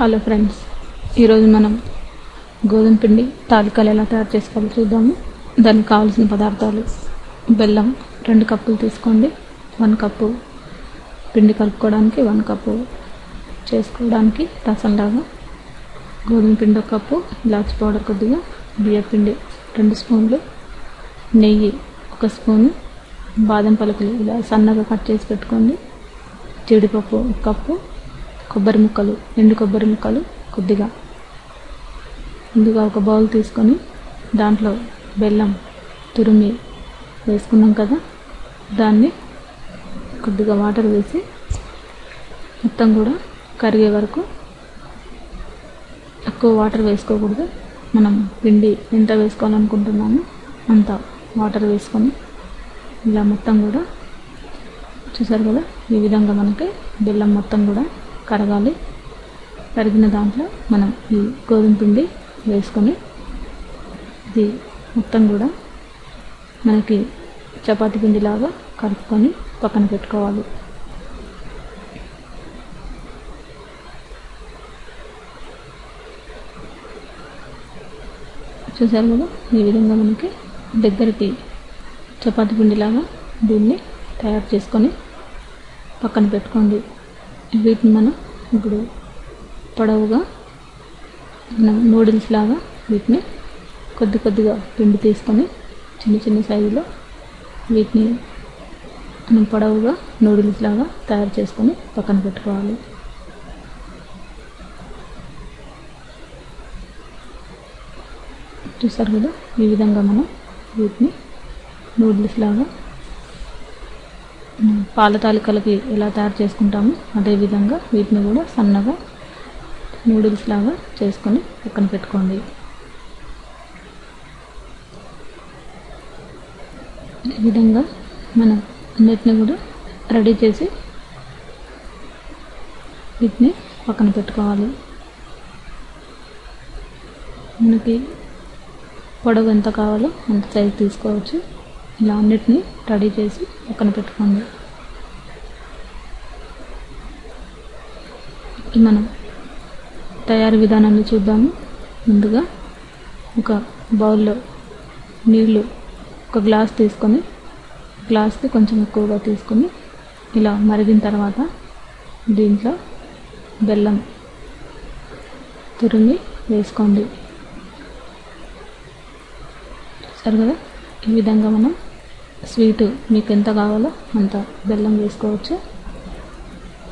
Hello friends, ఈరోజు మనం గోధుమ పిండి తాలికలు ఎలా తయారు చేసుకోవాలో చూద్దాము. దానికి కావాల్సిన పదార్థాలు: బెల్లం 2 కప్పులు తీసుకోండి, 1 కప్పు పిండి కలుపుకోవడానికి, 1 కప్పు చేసుకోవడానికి రసంలాగా, గోధుమ పిండి 1 కప్పు, ఇలాచి పౌడర్ కొద్దిగా, బియ్యం పిండి 2 స్పూన్లు, నెయ్యి 1 స్పూను, బాదం పలుకులు ఇలా సన్నగా కట్ చేసి పెట్టుకోండి, జీడిపప్పు 1 కప్పు, కొబ్బరి ముక్కలు, ఎండు కొబ్బరి ముక్కలు కొద్దిగా. ముందుగా ఒక బౌల్ తీసుకొని దాంట్లో బెల్లం తురిమి వేసుకున్నాం కదా, దాన్ని కొద్దిగా వాటర్ వేసి మొత్తం కూడా కరిగే వరకు, ఎక్కువ వాటర్ వేసుకోకూడదు, మనం పిండి ఎంత వేసుకోవాలనుకుంటున్నామో అంత వాటర్ వేసుకొని ఇలా మొత్తం కూడా చూసారు కదా, ఈ విధంగా మనకి బెల్లం మొత్తం కూడా కరగాలి. కరిగిన దాంట్లో మనం ఈ గోధుమ పిండి వేసుకొని ఇది మొత్తం కూడా మనకి చపాతీ పిండిలాగా కలుపుకొని పక్కన పెట్టుకోవాలి. చూసారు కదా, ఈ విధంగా మనకి దగ్గరికి చపాతీ పిండిలాగా దీన్ని తయారు చేసుకొని పక్కన పెట్టుకోండి. వీటిని మనం ఇప్పుడు పొడవుగా మనం నూడిల్స్ లాగా వీటిని కొద్దిగా పిండి తీసుకొని చిన్న చిన్న సైజులో వీటిని మనం పొడవుగా నూడిల్స్ లాగా తయారు చేసుకొని పక్కన పెట్టుకోవాలి. చూసారు కదా, ఈ విధంగా మనం వీటిని నూడిల్స్ లాగా పాల తాలికలకి ఎలా తయారు చేసుకుంటామో అదేవిధంగా వీటిని కూడా సన్నగా నూడిల్స్ లాగా చేసుకొని పక్కన పెట్టుకోండి. ఈ విధంగా మనం అన్నిటిని కూడా రెడీ చేసి వీటిని పక్కన పెట్టుకోవాలి. మనకి పొడవు ఎంత కావాలో అంత సైజు తీసుకోవచ్చు. ఇలా అన్నిటినీ రెడీ చేసి పక్కన పెట్టుకోండి. మనం తయారీ విధానాన్ని చూద్దాము. ముందుగా ఒక బౌల్లో నీళ్ళు 1 గ్లాస్ తీసుకొని, గ్లాస్కి కొంచెం ఎక్కువగా తీసుకొని ఇలా మరిగిన తర్వాత దీంట్లో బెల్లం తురిమి వేసుకోండి. సరే కదా, ఈ విధంగా మనం స్వీటు మీకు ఎంత కావాలో అంత బెల్లం వేసుకోవచ్చు.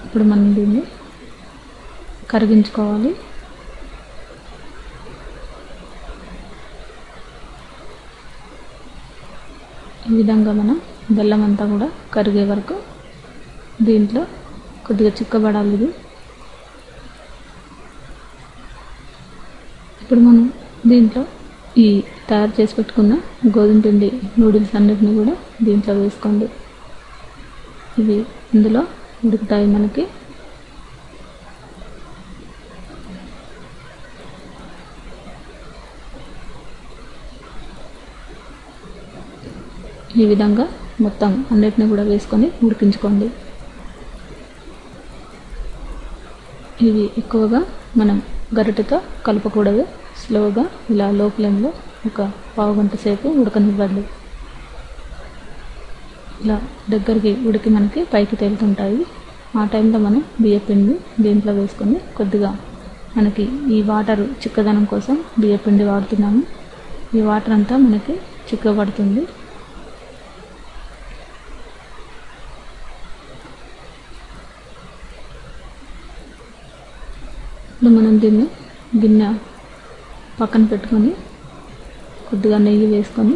ఇప్పుడు మనం దీన్ని కరిగించుకోవాలి. ఈ విధంగా మనం బెల్లం అంతా కూడా కరిగే వరకు దీంట్లో కొద్దిగా చిక్కబడాలి ఇది. ఇప్పుడు మనం దీంట్లో ఈ తయారు చేసి పెట్టుకున్న గోధుమ పిండి నూడిల్స్ అన్నిటిని కూడా దీంట్లో వేసుకోండి. ఇవి ఇందులో ఉడుకుతాయి మనకి. ఈ విధంగా మొత్తం అన్నిటిని కూడా వేసుకొని ఉడికించుకోండి. ఇవి ఎక్కువగా మనం గరిటెతో కలపకూడదు, స్లోగా ఇలా లో ఫ్లేమ్లో ఒక పావు గంట సేపు ఉడకనివ్వండి. ఇలా దగ్గరికి ఉడికి మనకి పైకి తేలుతుంటాయి. ఆ టైంలో మనం బియ్యం పిండి దీంట్లో వేసుకొని కొద్దిగా మనకి ఈ వాటర్ చిక్కదనం కోసం బియ్యం పిండి వాడుతున్నాము. ఈ వాటర్ అంతా మనకి చిక్కబడుతుంది. ఇప్పుడు మనం దీన్ని గిన్నె పక్కన పెట్టుకొని కొద్దిగా నెయ్యి వేసుకొని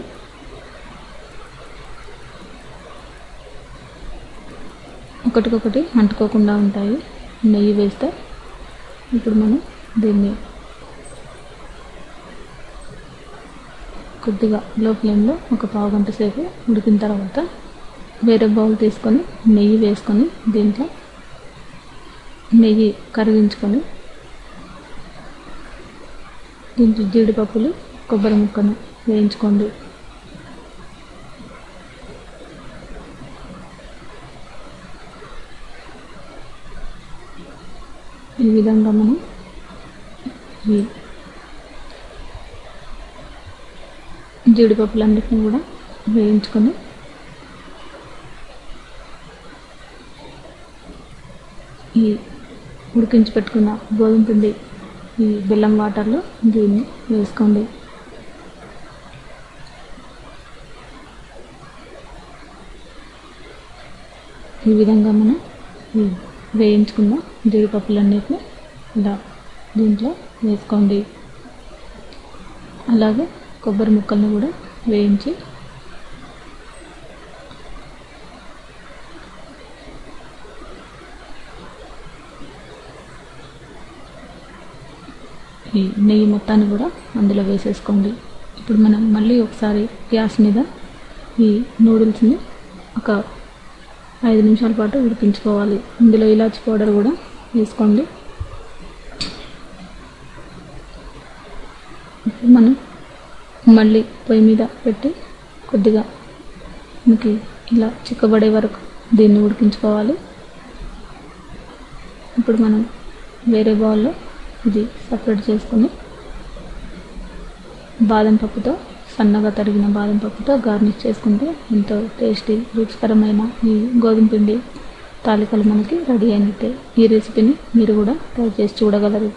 ఒకటికొకటి అంటుకోకుండా ఉంటాయి నెయ్యి వేస్తే. ఇప్పుడు మనం దీన్ని కొద్దిగా లో ఫ్లేమ్లో ఒక పావు గంట సేపు ఉడికిన తర్వాత వేరే బౌల్ తీసుకొని నెయ్యి వేసుకొని దీంట్లో నెయ్యి కరిగించుకొని దీంట్లో జీడిపప్పులు, కొబ్బరి ముక్కను వేయించుకోండి. ఈ విధంగా మనం ఈ జీడిపప్పులన్నిటిని కూడా వేయించుకొని ఈ ఉడికించి పెట్టుకున్న గోధుమ పిండి ఈ బెల్లం వాటర్లో దీన్ని వేసుకోండి. ఈ విధంగా మనం ఈ వేయించుకున్న జీడిపప్పులన్నిటిని ఇలా దీంట్లో వేసుకోండి. అలాగే కొబ్బరి ముక్కల్ని కూడా వేయించి ఈ నెయ్యి మొత్తాన్ని కూడా అందులో వేసేసుకోండి. ఇప్పుడు మనం మళ్ళీ ఒకసారి గ్యాస్ మీద ఈ నూడిల్స్ని ఒక 5 నిమిషాల పాటు ఉడికించుకోవాలి. ఇందులో ఇలాచి పౌడర్ కూడా వేసుకోండి. ఇప్పుడు మనం మళ్ళీ పొయ్యి మీద పెట్టి కొద్దిగా మనకి ఇలా చిక్కబడే వరకు దీన్ని ఉడికించుకోవాలి. ఇప్పుడు మనం వేరే బౌల్లో ఇది సపరేట్ చేసుకొని బాదం పప్పుతో సన్నగా తరిగిన బాదం పప్పుతో గార్నిష్ చేసుకుంటే ఎంతో టేస్టీ రుచికరమైన ఈ గోధుమ పిండి తాలికలు మనకి రెడీ అయినట్టే. ఈ రెసిపీని మీరు కూడా ట్రై చేసి చూడగలరు.